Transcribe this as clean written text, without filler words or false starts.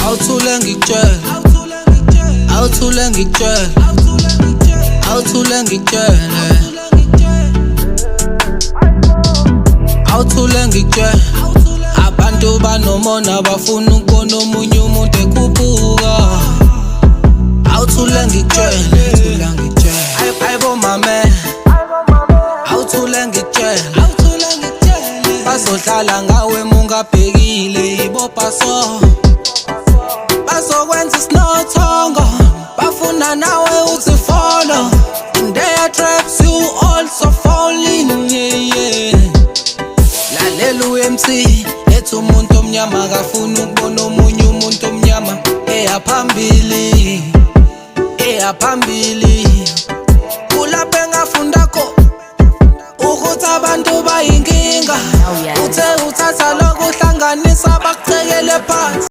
awuthule ngikutshela, awuthule ngikutshela, awuthule ngikutshela, awuthule ngikutshela. Abantu banomona bafuna ukubona omunye umuntu ekhuphuka. Awuthule ngikutshela, ayibo mame, awuthule ngikutshela. Bazohlala ngawe mungabhekile ibopha so, bazokwenza isinothongo, bafuna nawe uthi follow. In their traps you also fall in, yeah. Lalela uMC ethi umuntu omnyama akafuna ukubona omunye umuntu omnyama eyaphambili, eyaphambili. Kulapho engafunda ko ukuthi abantu bayinkinga, uthe uthatha lokho uhlanganisa bakucekele phansi.